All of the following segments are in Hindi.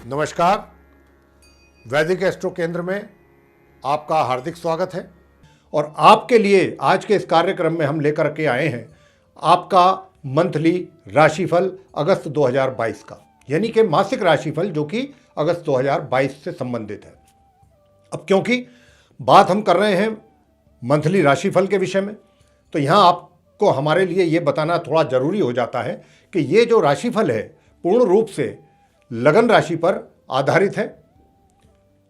नमस्कार। वैदिक एस्ट्रो केंद्र में आपका हार्दिक स्वागत है और आपके लिए आज के इस कार्यक्रम में हम लेकर के आए हैं आपका मंथली राशिफल अगस्त 2022 का, यानी कि मासिक राशिफल जो कि अगस्त 2022 से संबंधित है। अब क्योंकि बात हम कर रहे हैं मंथली राशिफल के विषय में, तो यहाँ आपको हमारे लिए ये बताना थोड़ा ज़रूरी हो जाता है कि ये जो राशिफल है पूर्ण रूप से लगन राशि पर आधारित है,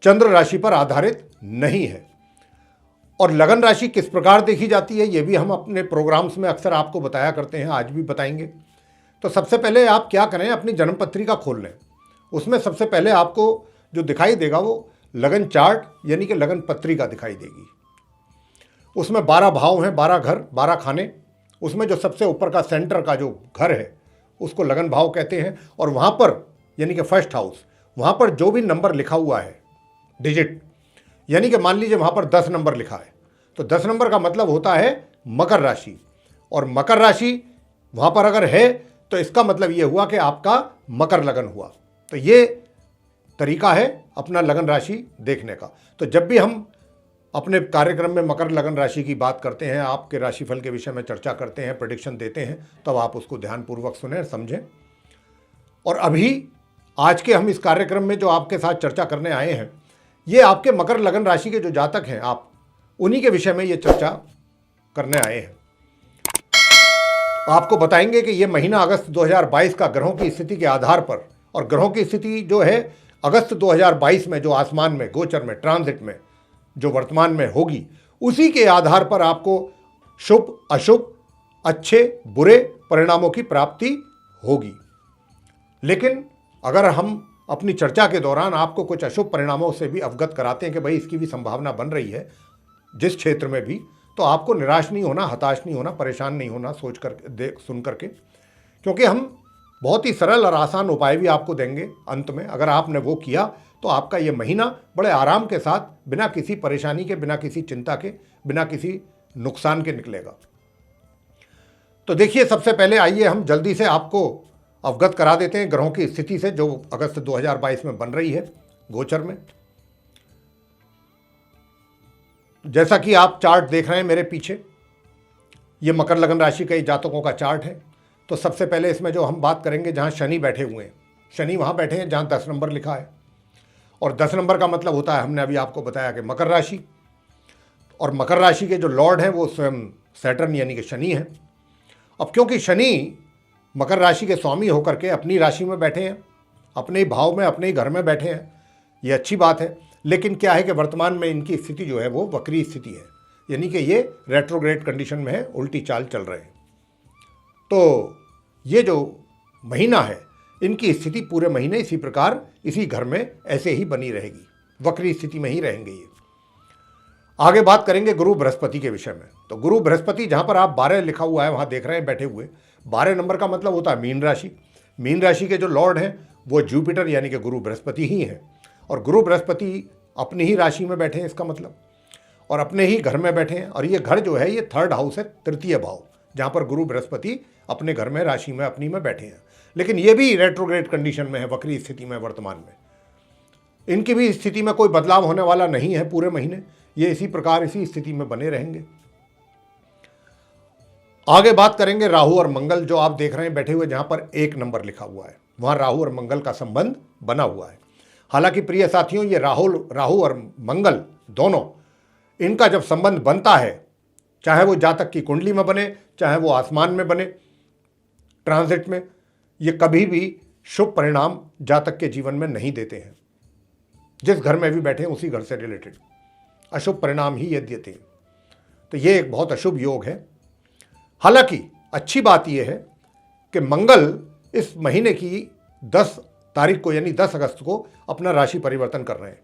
चंद्र राशि पर आधारित नहीं है। और लगन राशि किस प्रकार देखी जाती है ये भी हम अपने प्रोग्राम्स में अक्सर आपको बताया करते हैं, आज भी बताएंगे। तो सबसे पहले आप क्या करें, अपनी जन्म पत्रिका खोल लें। उसमें सबसे पहले आपको जो दिखाई देगा वो लगन चार्ट यानी कि लगन पत्रिका दिखाई देगी। उसमें 12 भाव हैं, 12 घर, 12 खाने। उसमें जो सबसे ऊपर का सेंटर का जो घर है उसको लगन भाव कहते हैं। और वहाँ पर यानी कि फर्स्ट हाउस, वहाँ पर जो भी नंबर लिखा हुआ है डिजिट, यानी कि मान लीजिए वहाँ पर 10 नंबर लिखा है, तो 10 नंबर का मतलब होता है मकर राशि। और मकर राशि वहाँ पर अगर है तो इसका मतलब ये हुआ कि आपका मकर लगन हुआ। तो ये तरीका है अपना लगन राशि देखने का। तो जब भी हम अपने कार्यक्रम में मकर लगन राशि की बात करते हैं, आपके राशिफल के विषय में चर्चा करते हैं, प्रेडिक्शन देते हैं, तब आप उसको ध्यानपूर्वक सुनें, समझें। और अभी आज के हम इस कार्यक्रम में जो आपके साथ चर्चा करने आए हैं, ये आपके मकर लगन राशि के जो जातक हैं, आप उन्हीं के विषय में ये चर्चा करने आए हैं। आपको बताएंगे कि ये महीना अगस्त 2022 का ग्रहों की स्थिति के आधार पर, और ग्रहों की स्थिति जो है अगस्त 2022 में जो आसमान में गोचर में ट्रांजिट में जो वर्तमान में होगी, उसी के आधार पर आपको शुभ अशुभ, अच्छे बुरे परिणामों की प्राप्ति होगी। लेकिन अगर हम अपनी चर्चा के दौरान आपको कुछ अशुभ परिणामों से भी अवगत कराते हैं कि भाई इसकी भी संभावना बन रही है जिस क्षेत्र में भी, तो आपको निराश नहीं होना, हताश नहीं होना, परेशान नहीं होना सोच कर सुन करके, क्योंकि हम बहुत ही सरल और आसान उपाय भी आपको देंगे अंत में। अगर आपने वो किया तो आपका ये महीना बड़े आराम के साथ, बिना किसी परेशानी के, बिना किसी चिंता के, बिना किसी नुकसान के निकलेगा। तो देखिए, सबसे पहले आइए हम जल्दी से आपको अवगत करा देते हैं ग्रहों की स्थिति से जो अगस्त 2022 में बन रही है गोचर में। जैसा कि आप चार्ट देख रहे हैं मेरे पीछे, ये मकर लगन राशि के जातकों का चार्ट है। तो सबसे पहले इसमें जो हम बात करेंगे, जहां शनि बैठे हुए हैं, शनि वहां बैठे हैं जहां 10 नंबर लिखा है। और 10 नंबर का मतलब होता है, हमने अभी आपको बताया कि मकर राशि, और मकर राशि के जो लॉर्ड हैं वो स्वयं सैटर्न यानी कि शनि है। अब क्योंकि शनि मकर राशि के स्वामी होकर के अपनी राशि में बैठे हैं, अपने ही भाव में, अपने ही घर में बैठे हैं, ये अच्छी बात है। लेकिन क्या है कि वर्तमान में इनकी स्थिति जो है वो वक्री स्थिति है, यानी कि ये रेट्रोग्रेड कंडीशन में है, उल्टी चाल चल रहे हैं। तो ये जो महीना है, इनकी स्थिति पूरे महीने इसी प्रकार, इसी घर में ऐसे ही बनी रहेगी, वक्री स्थिति में ही रहेंगे ये। आगे बात करेंगे गुरु बृहस्पति के विषय में। तो गुरु बृहस्पति, जहां पर आप 12 लिखा हुआ है वहां देख रहे हैं बैठे हुए, 12 नंबर का मतलब होता है मीन राशि। मीन राशि के जो लॉर्ड हैं वो जुपिटर यानी कि गुरु बृहस्पति ही हैं। और गुरु बृहस्पति अपनी ही राशि में बैठे हैं इसका मतलब, और अपने ही घर में बैठे हैं। और ये घर जो है ये 3rd हाउस है, तृतीय भाव, जहाँ पर गुरु बृहस्पति अपने घर में, राशि में अपनी में बैठे हैं। लेकिन ये भी रेट्रोग्रेड कंडीशन में है, वक्री स्थिति में वर्तमान में। इनकी भी स्थिति में कोई बदलाव होने वाला नहीं है पूरे महीने, ये इसी प्रकार इसी स्थिति में बने रहेंगे। आगे बात करेंगे राहु और मंगल, जो आप देख रहे हैं बैठे हुए, जहां पर 1 नंबर लिखा हुआ है, वहां राहु और मंगल का संबंध बना हुआ है। हालांकि प्रिय साथियों, ये राहु और मंगल दोनों, इनका जब संबंध बनता है, चाहे वो जातक की कुंडली में बने, चाहे वो आसमान में बने ट्रांजिट में, ये कभी भी शुभ परिणाम जातक के जीवन में नहीं देते हैं। जिस घर में भी बैठे हैं उसी घर से रिलेटेड अशुभ परिणाम ही ये देते हैं। तो ये एक बहुत अशुभ योग है। हालांकि अच्छी बात यह है कि मंगल इस महीने की 10 तारीख को यानी 10 अगस्त को अपना राशि परिवर्तन कर रहे हैं।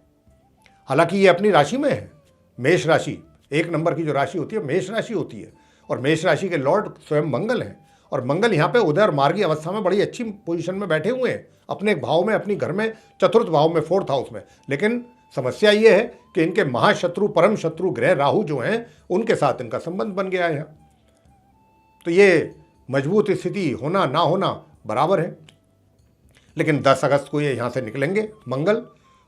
हालांकि ये अपनी राशि में है, मेष राशि, 1 नंबर की जो राशि होती है मेष राशि होती है, और मेष राशि के लॉर्ड स्वयं मंगल हैं। और मंगल यहाँ पे उदय और मार्गी अवस्था में बड़ी अच्छी पोजीशन में बैठे हुए हैं, अपने भाव में, अपनी घर में, 4th भाव में, 4th हाउस में। लेकिन समस्या ये है कि इनके महाशत्रु, परम शत्रु ग्रह राहु जो हैं, उनके साथ इनका संबंध बन गया है यहाँ। तो ये मजबूत स्थिति होना ना होना बराबर है। लेकिन 10 अगस्त को ये यहाँ से निकलेंगे मंगल,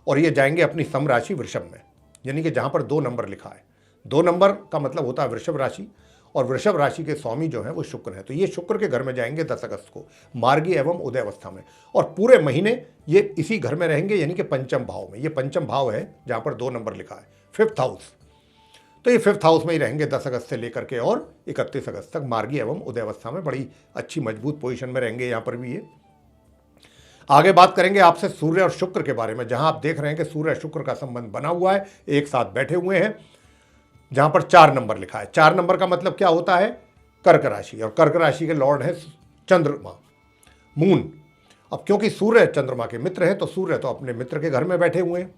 और ये जाएंगे अपनी सम राशि वृषभ में, यानी कि जहाँ पर 2 नंबर लिखा है। 2 नंबर का मतलब होता है वृषभ राशि, और वृषभ राशि के स्वामी जो है वो शुक्र है। तो ये शुक्र के घर में जाएंगे 10 अगस्त को मार्गी एवं उदय अवस्था में, और पूरे महीने ये इसी घर में रहेंगे, यानी कि पंचम भाव में। ये पंचम भाव है जहाँ पर 2 नंबर लिखा है, 5th हाउस। तो ये 5th हाउस में ही रहेंगे 10 अगस्त से लेकर के और 31 अगस्त तक मार्गी एवं उदय अवस्था में। बड़ी अच्छी मजबूत पोजीशन में रहेंगे यहाँ पर भी ये। आगे बात करेंगे आपसे सूर्य और शुक्र के बारे में, जहां आप देख रहे हैं कि सूर्य शुक्र का संबंध बना हुआ है, एक साथ बैठे हुए हैं, जहां पर 4 नंबर लिखा है। 4 नंबर का मतलब क्या होता है? कर्क राशि, और कर्क राशि के लॉर्ड है चंद्रमा, मून। अब क्योंकि सूर्य चंद्रमा के मित्र हैं, तो सूर्य तो अपने मित्र के घर में बैठे हुए हैं,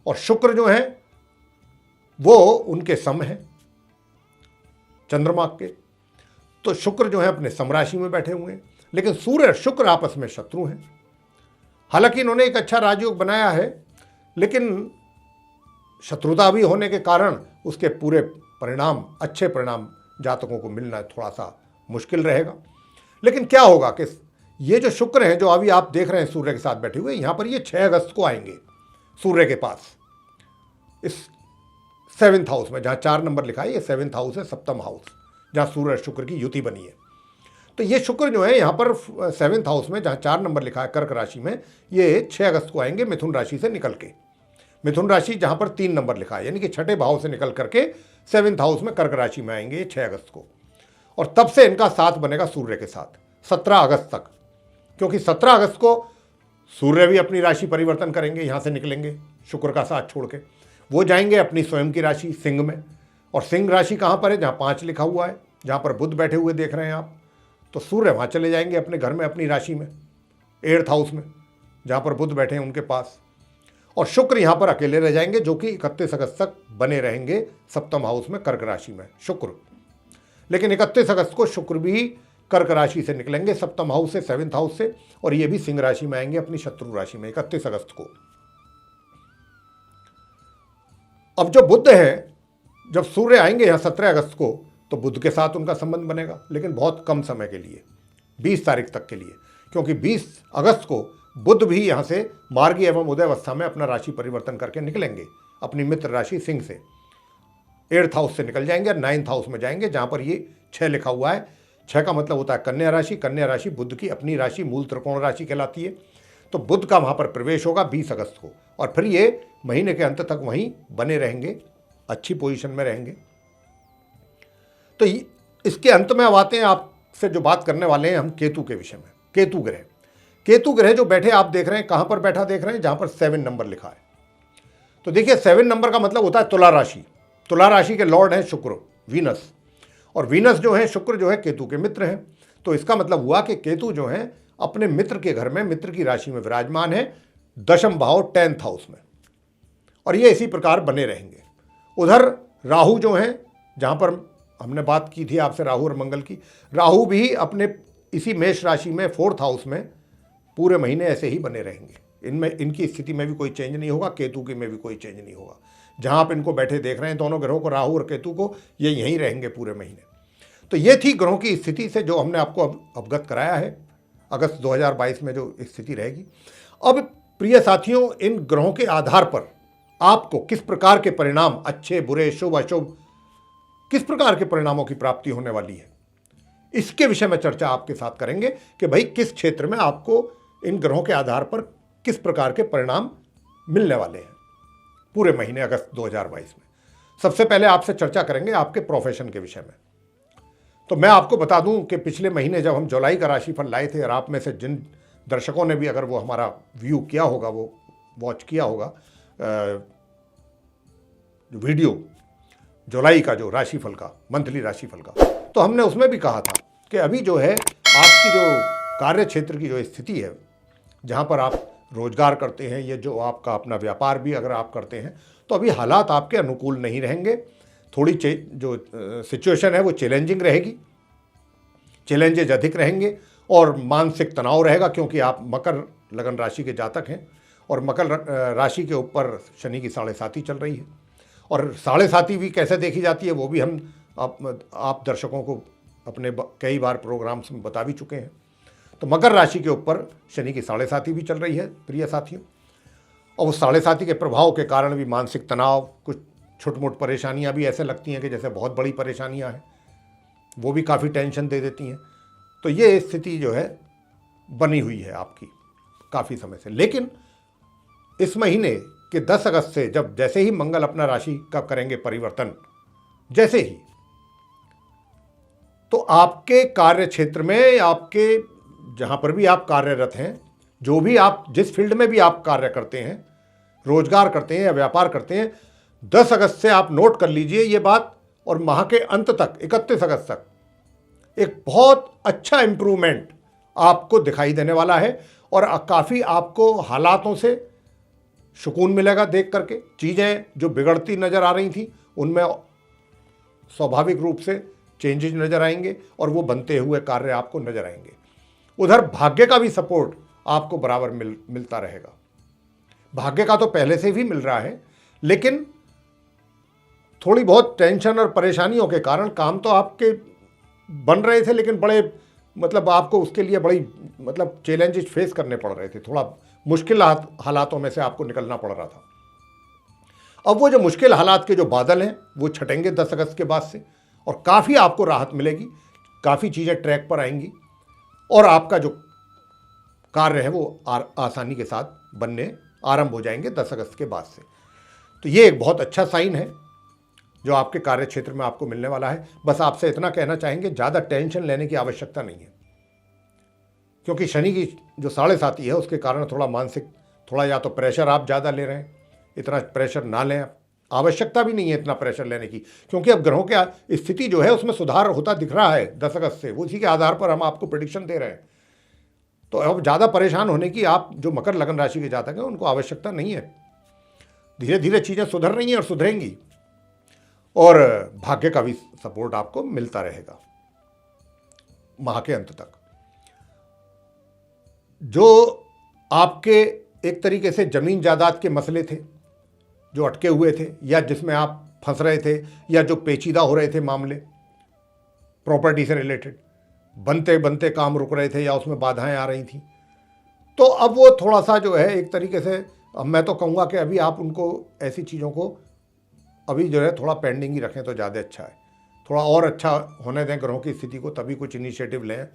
और शुक्र जो है वो उनके सम है चंद्रमा के। तो शुक्र जो है अपने सम राशि में बैठे हुए हैं, लेकिन सूर्य और शुक्र आपस में शत्रु हैं। हालांकि इन्होंने एक अच्छा राजयोग बनाया है, लेकिन शत्रुता भी होने के कारण उसके पूरे परिणाम, अच्छे परिणाम जातकों को मिलना थोड़ा सा मुश्किल रहेगा। लेकिन क्या होगा कि ये जो शुक्र हैं, जो अभी आप देख रहे हैं सूर्य के साथ बैठे हुए, यहाँ पर ये 6 अगस्त को आएंगे सूर्य के पास, इस 7th हाउस में, जहाँ 4 नंबर लिखा है। ये 7th हाउस है, 7th हाउस, जहाँ सूर्य और शुक्र की युति बनी है। तो ये शुक्र जो है यहाँ पर 7th हाउस में, जहाँ 4 नंबर लिखा है कर्क राशि में, ये 6 अगस्त को आएंगे मिथुन राशि से निकल के। मिथुन राशि जहाँ पर 3 नंबर लिखा है, यानी कि 6ठे भाव से निकल करके 7th हाउस में कर्क राशि में आएंगे 6 अगस्त को, और तब से इनका साथ बनेगा सूर्य के साथ 17 अगस्त तक। क्योंकि 17 अगस्त को सूर्य भी अपनी राशि परिवर्तन करेंगे, यहाँ से निकलेंगे शुक्र का साथ छोड़ के, वो जाएंगे अपनी स्वयं की राशि सिंह में। और सिंह राशि कहाँ पर है? जहाँ 5 लिखा हुआ है, जहाँ पर बुध बैठे हुए देख रहे हैं आप। तो सूर्य वहाँ चले जाएंगे अपने घर में, अपनी राशि में, 8th हाउस में, जहाँ पर बुध बैठे हैं उनके पास। और शुक्र यहाँ पर अकेले रह जाएंगे, जो कि 31 अगस्त तक बने रहेंगे 7th हाउस में कर्क राशि में शुक्र। लेकिन 31 अगस्त को शुक्र भी कर्क राशि से निकलेंगे 7th हाउस से, 7th हाउस से, और ये भी सिंह राशि में आएंगे अपनी शत्रु राशि में 31 अगस्त को। अब जो बुध है, जब सूर्य आएंगे यहाँ 17 अगस्त को, तो बुध के साथ उनका संबंध बनेगा, लेकिन बहुत कम समय के लिए, 20 तारीख तक के लिए। क्योंकि 20 अगस्त को बुध भी यहाँ से मार्गी एवं उदय अवस्था में अपना राशि परिवर्तन करके निकलेंगे अपनी मित्र राशि सिंह से, 8th हाउस से निकल जाएंगे और 9th हाउस में जाएंगे, जहाँ पर ये 6 लिखा हुआ है। 6 का मतलब होता है कन्या राशि। कन्या राशि बुध की अपनी राशि मूल त्रिकोण राशि कहलाती है। तो बुध का वहाँ पर प्रवेश होगा 20 अगस्त को, और फिर ये महीने के अंत तक वहीं बने रहेंगे, अच्छी पोजीशन में रहेंगे। तो इसके अंत में अब आते हैं, आपसे जो बात करने वाले हैं हम केतु के विषय में। केतु ग्रह, केतु ग्रह जो बैठे आप देख रहे हैं, कहाँ पर बैठा देख रहे हैं? जहाँ पर 7 नंबर लिखा है। तो देखिए 7 नंबर का मतलब होता है तुला राशि। तुला राशि के लॉर्ड हैं शुक्र, वीनस, और वीनस जो है, शुक्र जो है केतु के मित्र हैं। तो इसका मतलब हुआ कि केतु जो है अपने मित्र के घर में, मित्र की राशि में विराजमान है 10th भाव 10th हाउस में, और ये इसी प्रकार बने रहेंगे। उधर राहु जो हैं, जहाँ पर हमने बात की थी आपसे राहु और मंगल की, राहु भी अपने इसी मेष राशि में 4th हाउस में पूरे महीने ऐसे ही बने रहेंगे। इनमें, इनकी स्थिति में भी कोई चेंज नहीं होगा, केतु की में भी कोई चेंज नहीं होगा। जहाँ आप इनको बैठे देख रहे हैं दोनों ग्रहों को, राहु और केतु को, ये यहीं रहेंगे पूरे महीने। तो ये थी ग्रहों की स्थिति से जो हमने आपको अवगत कराया है, अगस्त 2022 में जो स्थिति रहेगी। अब प्रिय साथियों, इन ग्रहों के आधार पर आपको किस प्रकार के परिणाम, अच्छे बुरे शुभ अशुभ, किस प्रकार के परिणामों की प्राप्ति होने वाली है, इसके विषय में चर्चा आपके साथ करेंगे कि भाई किस क्षेत्र में आपको इन ग्रहों के आधार पर किस प्रकार के परिणाम मिलने वाले हैं पूरे महीने अगस्त 2022 में। सबसे पहले आपसे चर्चा करेंगे आपके प्रोफेशन के विषय में। तो मैं आपको बता दूं कि पिछले महीने जब हम जुलाई का राशिफल लाए थे, और आप में से जिन दर्शकों ने भी अगर वो हमारा व्यू किया होगा, वो वॉच किया होगा वीडियो जुलाई का जो राशिफल का, मंथली राशिफल का, तो हमने उसमें भी कहा था कि अभी जो है आपकी जो कार्य क्षेत्र की जो स्थिति है, जहाँ पर आप रोजगार करते हैं, ये जो आपका अपना व्यापार भी अगर आप करते हैं, तो अभी हालात आपके अनुकूल नहीं रहेंगे। थोड़ी जो सिचुएशन है वो चैलेंजिंग रहेगी, चैलेंजेज अधिक रहेंगे, और मानसिक तनाव रहेगा, क्योंकि आप मकर लगन राशि के जातक हैं, और मकर राशि के ऊपर शनि की 7.5 चल रही है। और 7.5 भी कैसे देखी जाती है वो भी हम आप दर्शकों को अपने कई बार प्रोग्राम्स में बता भी चुके हैं। तो मकर राशि के ऊपर शनि की 7.5 भी चल रही है प्रिय साथियों, और उस 7.5 के प्रभाव के कारण भी मानसिक तनाव, कुछ छोट मोट परेशानियां भी ऐसे लगती हैं कि जैसे बहुत बड़ी परेशानियां हैं, वो भी काफ़ी टेंशन दे देती हैं। तो ये स्थिति जो है बनी हुई है आपकी काफ़ी समय से। लेकिन इस महीने के 10 अगस्त से जैसे ही मंगल अपना राशि का करेंगे परिवर्तन, जैसे ही, तो आपके कार्य क्षेत्र में, आपके जहां पर भी आप कार्यरत हैं, जो भी आप जिस फील्ड में भी आप कार्य करते हैं, रोजगार करते हैं या व्यापार करते हैं, 10 अगस्त से आप नोट कर लीजिए ये बात, और माह के अंत तक 31 अगस्त तक एक बहुत अच्छा इंप्रूवमेंट आपको दिखाई देने वाला है। और काफ़ी आपको हालातों से सुकून मिलेगा देख करके। चीज़ें जो बिगड़ती नज़र आ रही थी उनमें स्वाभाविक रूप से चेंजेस नज़र आएंगे और वो बनते हुए कार्य आपको नज़र आएंगे। उधर भाग्य का भी सपोर्ट आपको बराबर मिलता रहेगा। भाग्य का तो पहले से भी मिल रहा है, लेकिन थोड़ी बहुत टेंशन और परेशानियों के कारण काम तो आपके बन रहे थे, लेकिन बड़े आपको उसके लिए बड़ी चैलेंजेस फेस करने पड़ रहे थे। थोड़ा मुश्किल हालातों में से आपको निकलना पड़ रहा था। अब वो जो मुश्किल हालात के जो बादल हैं वो छटेंगे 10 अगस्त के बाद से, और काफ़ी आपको राहत मिलेगी, काफ़ी चीज़ें ट्रैक पर आएंगी, और आपका जो कार्य है वो आसानी के साथ बनने आरंभ हो जाएंगे 10 अगस्त के बाद से। तो ये एक बहुत अच्छा साइन है जो आपके कार्य क्षेत्र में आपको मिलने वाला है। बस आपसे इतना कहना चाहेंगे, ज़्यादा टेंशन लेने की आवश्यकता नहीं है, क्योंकि शनि की जो 7.5 है उसके कारण थोड़ा मानसिक, थोड़ा या तो प्रेशर आप ज़्यादा ले रहे हैं। इतना प्रेशर ना लें, आवश्यकता भी नहीं है इतना प्रेशर लेने की, क्योंकि अब ग्रहों की स्थिति जो है उसमें सुधार होता दिख रहा है 10 अगस्त से। उसी के आधार पर हम आपको प्रेडिक्शन दे रहे हैं। तो अब ज़्यादा परेशान होने की आप जो मकर लगन राशि के जातक हैं उनको आवश्यकता नहीं है। धीरे धीरे चीज़ें सुधर रही हैं और सुधरेंगी, और भाग्य का भी सपोर्ट आपको मिलता रहेगा माह के अंत तक। जो आपके एक तरीके से ज़मीन जायदाद के मसले थे जो अटके हुए थे, या जिसमें आप फंस रहे थे, या जो पेचीदा हो रहे थे मामले प्रॉपर्टी से रिलेटेड, बनते बनते काम रुक रहे थे या उसमें बाधाएं आ रही थी, तो अब वो थोड़ा सा जो है एक तरीके से, अब मैं तो कहूँगा कि अभी आप उनको, ऐसी चीज़ों को अभी जो है थोड़ा पेंडिंग ही रखें तो ज़्यादा अच्छा है। थोड़ा और अच्छा होने दें ग्रहों की स्थिति को, तभी कुछ इनिशिएटिव लें।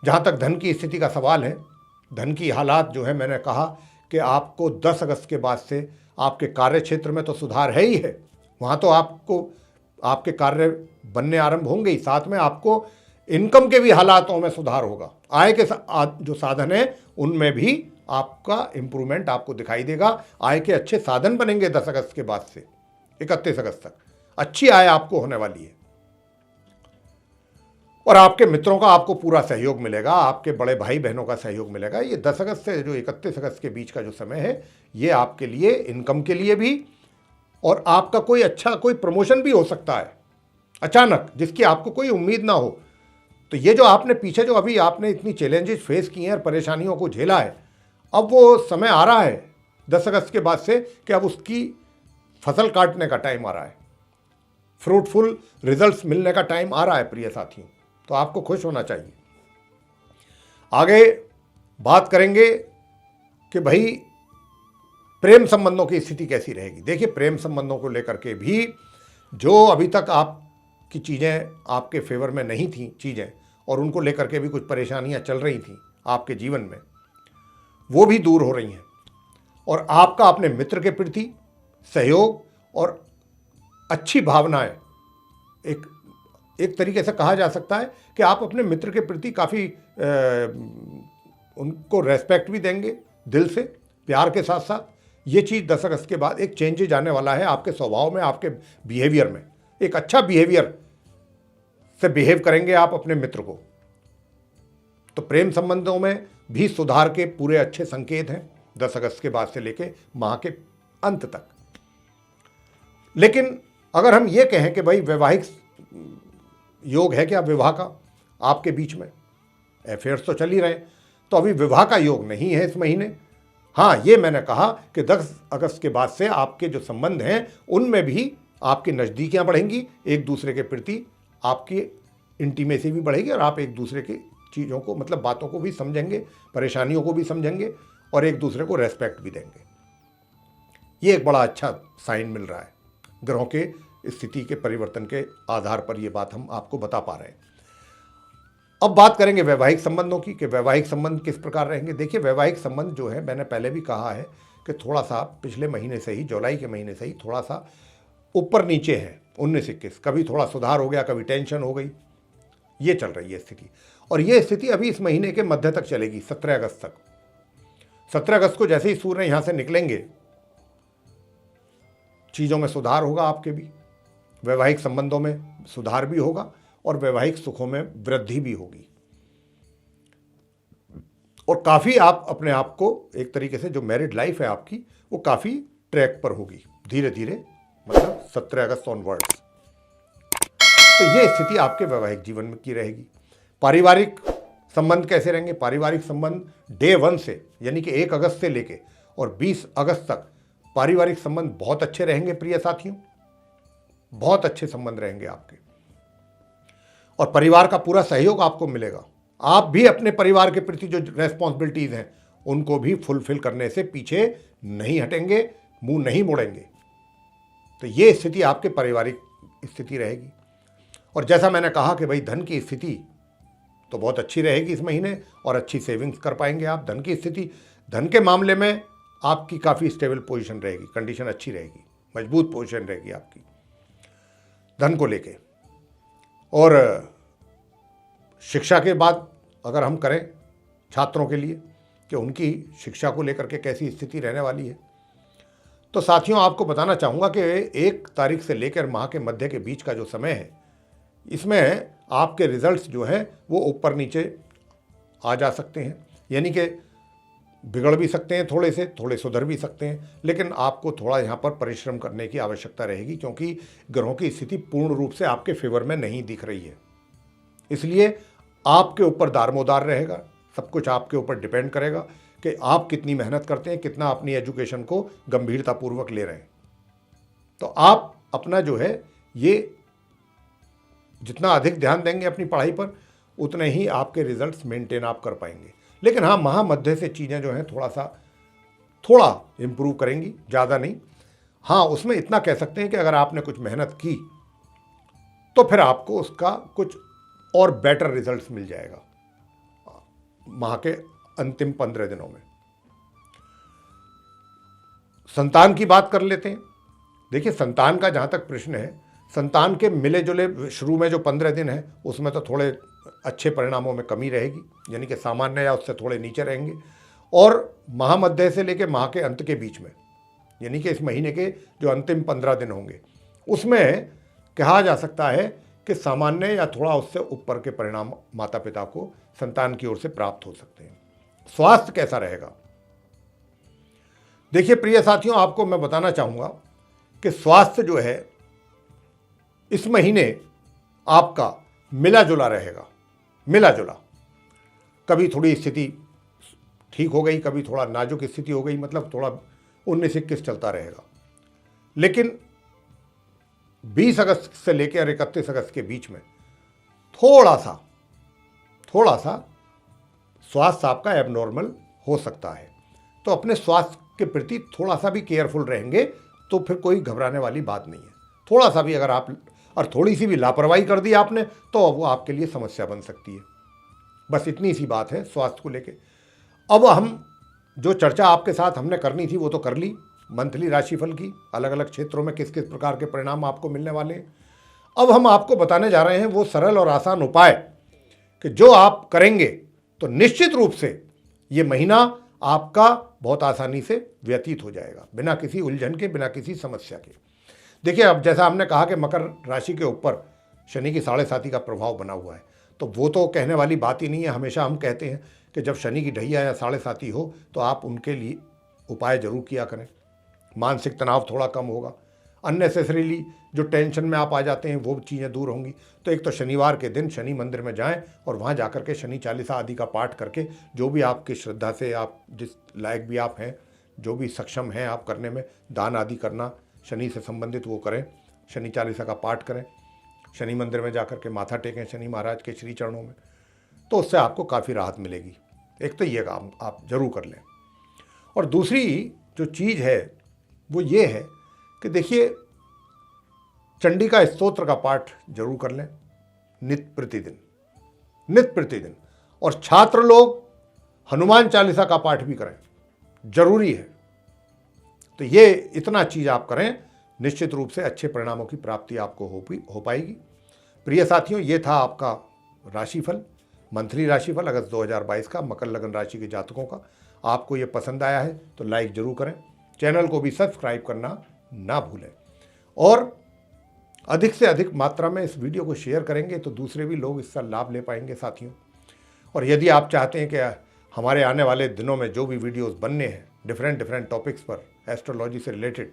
जहाँ तक धन की स्थिति का सवाल है, धन की हालात जो है, मैंने कहा कि आपको 10 अगस्त के बाद से आपके कार्य क्षेत्र में तो सुधार है ही है, वहाँ तो आपको आपके कार्य बनने आरंभ होंगे ही, साथ में आपको इनकम के भी हालातों में सुधार होगा। आय के जो साधन हैं उनमें भी आपका इम्प्रूवमेंट आपको दिखाई देगा। आय के अच्छे साधन बनेंगे 10 अगस्त के बाद से 31 अगस्त तक अच्छी आय आपको होने वाली है, और आपके मित्रों का आपको पूरा सहयोग मिलेगा, आपके बड़े भाई बहनों का सहयोग मिलेगा। ये 10 अगस्त से जो 31 अगस्त के बीच का जो समय है, ये आपके लिए इनकम के लिए भी, और आपका कोई अच्छा कोई प्रमोशन भी हो सकता है अचानक, जिसकी आपको कोई उम्मीद ना हो। तो ये जो आपने पीछे जो अभी आपने इतनी चैलेंजेस फेस की हैं और परेशानियों को झेला है, अब वो समय आ रहा है 10 अगस्त के बाद से कि अब उसकी फसल काटने का टाइम आ रहा है, फ्रूटफुल रिजल्ट्स मिलने का टाइम आ रहा है प्रिय साथियों। तो आपको खुश होना चाहिए। आगे बात करेंगे कि भाई प्रेम संबंधों की स्थिति कैसी रहेगी। देखिए, प्रेम संबंधों को लेकर के भी जो अभी तक आपकी चीज़ें आपके फेवर में नहीं थी चीज़ें, और उनको लेकर के भी कुछ परेशानियां चल रही थी आपके जीवन में, वो भी दूर हो रही हैं, और आपका अपने मित्र के प्रति सहयोग और अच्छी भावनाएं, एक तरीके से कहा जा सकता है कि आप अपने मित्र के प्रति काफ़ी उनको रेस्पेक्ट भी देंगे दिल से, प्यार के साथ साथ। ये चीज़ 10 अगस्त के बाद एक चेंजेज आने वाला है आपके स्वभाव में, आपके बिहेवियर में। एक अच्छा बिहेवियर से बिहेव करेंगे आप अपने मित्र को। तो प्रेम संबंधों में भी सुधार के पूरे अच्छे संकेत हैं 10 अगस्त के बाद से लेके माह के अंत तक। लेकिन अगर हम ये कहें कि भाई वैवाहिक योग है क्या विवाह का आपके बीच में, अफेयर्स तो चल ही रहे, तो अभी विवाह का योग नहीं है इस महीने। हाँ, ये मैंने कहा कि 10 अगस्त के बाद से आपके जो संबंध हैं उनमें भी आपकी नज़दीकियाँ बढ़ेंगी, एक दूसरे के प्रति आपकी इंटीमेसी भी बढ़ेगी, और आप एक दूसरे के चीज़ों को, मतलब बातों को भी समझेंगे, परेशानियों को भी समझेंगे और एक दूसरे को रेस्पेक्ट भी देंगे। ये एक बड़ा अच्छा साइन मिल रहा है ग्रहों के स्थिति के परिवर्तन के आधार पर। ये बात हम आपको बता पा रहे हैं। अब बात करेंगे वैवाहिक संबंधों की कि वैवाहिक संबंध किस प्रकार रहेंगे। देखिए, वैवाहिक संबंध जो है, मैंने पहले भी कहा है कि थोड़ा सा पिछले महीने से ही, जुलाई के महीने से ही थोड़ा सा ऊपर नीचे है, 19-21, कभी थोड़ा सुधार हो गया, कभी टेंशन हो गई, ये चल रही है स्थिति। और ये स्थिति अभी इस महीने के मध्य तक चलेगी, 17 अगस्त तक। 17 अगस्त को जैसे ही सूर्य यहां से निकलेंगे, चीज़ों में सुधार होगा, आपके भी वैवाहिक संबंधों में सुधार भी होगा और वैवाहिक सुखों में वृद्धि भी होगी। और काफ़ी आप अपने आप को एक तरीके से, जो मैरिड लाइफ है आपकी, वो काफ़ी ट्रैक पर होगी धीरे धीरे, मतलब 17 अगस्त ऑनवर्ड्स। तो ये स्थिति आपके वैवाहिक जीवन में की रहेगी। पारिवारिक संबंध कैसे रहेंगे? पारिवारिक संबंध डे 1 से, यानी कि 1 अगस्त से लेके और 20 अगस्त तक पारिवारिक संबंध बहुत अच्छे रहेंगे प्रिय साथियों, बहुत अच्छे संबंध रहेंगे आपके। और परिवार का पूरा सहयोग आपको मिलेगा। आप भी अपने परिवार के प्रति जो रेस्पॉन्सिबिलिटीज हैं उनको भी फुलफिल करने से पीछे नहीं हटेंगे, मुंह नहीं मोड़ेंगे। तो ये स्थिति आपके पारिवारिक स्थिति रहेगी। और जैसा मैंने कहा कि भाई धन की स्थिति तो बहुत अच्छी रहेगी इस महीने और अच्छी सेविंग्स कर पाएंगे आप। धन की स्थिति, धन के मामले में आपकी काफ़ी स्टेबल पोजीशन रहेगी, कंडीशन अच्छी रहेगी, मजबूत पोजीशन रहेगी आपकी धन को लेके। और शिक्षा के बाद अगर हम करें छात्रों के लिए कि उनकी शिक्षा को लेकर के कैसी स्थिति रहने वाली है, तो साथियों आपको बताना चाहूँगा कि 1 तारीख से लेकर माह के मध्य के बीच का जो समय है, इसमें आपके रिजल्ट्स जो हैं वो ऊपर नीचे आ जा सकते हैं, यानी कि बिगड़ भी सकते हैं, थोड़े सुधर भी सकते हैं। लेकिन आपको थोड़ा यहाँ पर परिश्रम करने की आवश्यकता रहेगी, क्योंकि ग्रहों की स्थिति पूर्ण रूप से आपके फेवर में नहीं दिख रही है। इसलिए आपके ऊपर दारोमदार रहेगा, सब कुछ आपके ऊपर डिपेंड करेगा कि आप कितनी मेहनत करते हैं, कितना अपनी एजुकेशन को गंभीरतापूर्वक ले रहे हैं। तो आप अपना जो है ये जितना अधिक ध्यान देंगे अपनी पढ़ाई पर, उतने ही आपके रिजल्ट्स मेंटेन आप कर पाएंगे। लेकिन हाँ, महामध्य से चीज़ें जो हैं थोड़ा इम्प्रूव करेंगी, ज़्यादा नहीं। हाँ, उसमें इतना कह सकते हैं कि अगर आपने कुछ मेहनत की तो फिर आपको उसका कुछ और बेटर रिजल्ट्स मिल जाएगा माह के अंतिम 15 दिनों में। संतान की बात कर लेते हैं। देखिए, संतान का जहाँ तक प्रश्न है, संतान के मिले जुले शुरू में जो 15 दिन है उसमें तो थोड़े अच्छे परिणामों में कमी रहेगी, यानी कि सामान्य या उससे थोड़े नीचे रहेंगे। और महामध्य से लेकर माह के अंत के बीच में, यानी कि इस महीने के जो अंतिम 15 दिन होंगे, उसमें कहा जा सकता है कि सामान्य या थोड़ा उससे ऊपर के परिणाम माता पिता को संतान की ओर से प्राप्त हो सकते हैं। स्वास्थ्य कैसा रहेगा? देखिए प्रिय साथियों, आपको मैं बताना चाहूँगा कि स्वास्थ्य जो है इस महीने आपका मिला जुला रहेगा, मिला जुला। कभी थोड़ी स्थिति ठीक हो गई, कभी थोड़ा नाजुक स्थिति हो गई, मतलब थोड़ा 19-21 चलता रहेगा। लेकिन 20 अगस्त से लेकर 31 अगस्त के बीच में थोड़ा सा स्वास्थ्य आपका एबनॉर्मल हो सकता है। तो अपने स्वास्थ्य के प्रति थोड़ा सा भी केयरफुल रहेंगे तो फिर कोई घबराने वाली बात नहीं है। थोड़ा सा भी अगर आप और थोड़ी सी भी लापरवाही कर दी आपने तो वो आपके लिए समस्या बन सकती है। बस इतनी सी बात है स्वास्थ्य को लेके। अब हम जो चर्चा आपके साथ हमने करनी थी वो तो कर ली, मंथली राशिफल की, अलग अलग क्षेत्रों में किस किस प्रकार के परिणाम आपको मिलने वाले हैं। अब हम आपको बताने जा रहे हैं वो सरल और आसान उपाय कि जो आप करेंगे तो निश्चित रूप से ये महीना आपका बहुत आसानी से व्यतीत हो जाएगा, बिना किसी उलझन के, बिना किसी समस्या के। देखिए, अब जैसा हमने कहा कि मकर राशि के ऊपर शनि की 7.5 का प्रभाव बना हुआ है, तो वो तो कहने वाली बात ही नहीं है। हमेशा हम कहते हैं कि जब शनि की ढैया या 7.5 हो तो आप उनके लिए उपाय जरूर किया करें। मानसिक तनाव थोड़ा कम होगा, अननेसेसरीली जो टेंशन में आप आ जाते हैं वो चीज़ें दूर होंगी। तो एक तो शनिवार के दिन शनि मंदिर में जाएं और वहाँ जाकर के शनि चालीसा आदि का पाठ करके, जो भी आपकी श्रद्धा से, आप जिस लायक भी आप हैं, जो भी सक्षम हैं आप करने में, दान आदि करना शनि से संबंधित वो करें, शनि चालीसा का पाठ करें, शनि मंदिर में जाकर के माथा टेकें शनि महाराज के श्री चरणों में। तो उससे आपको काफ़ी राहत मिलेगी। एक तो ये काम आप जरूर कर लें। और दूसरी जो चीज़ है वो ये है कि देखिए, चंडिका स्तोत्र का पाठ जरूर कर लें नित्य प्रतिदिन। और छात्र लोग हनुमान चालीसा का पाठ भी करें, जरूरी है। तो ये इतना चीज़ आप करें, निश्चित रूप से अच्छे परिणामों की प्राप्ति आपको हो पाएगी। प्रिय साथियों, ये था आपका राशिफल, मंथली राशिफल अगस्त 2022 का मकर लग्न राशि के जातकों का। आपको ये पसंद आया है तो लाइक जरूर करें, चैनल को भी सब्सक्राइब करना ना भूलें, और अधिक से अधिक मात्रा में इस वीडियो को शेयर करेंगे तो दूसरे भी लोग इसका लाभ ले पाएंगे साथियों। और यदि आप चाहते हैं कि हमारे आने वाले दिनों में जो भी वीडियोस बनने हैं डिफरेंट टॉपिक्स पर एस्ट्रोलॉजी से रिलेटेड,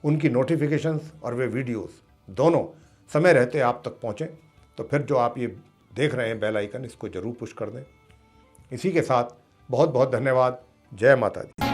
उनकी नोटिफिकेशंस और वे वीडियोस दोनों समय रहते आप तक पहुँचें, तो फिर जो आप ये देख रहे हैं बेल आइकन, इसको जरूर पुश कर दें। इसी के साथ बहुत बहुत धन्यवाद। जय माता दी।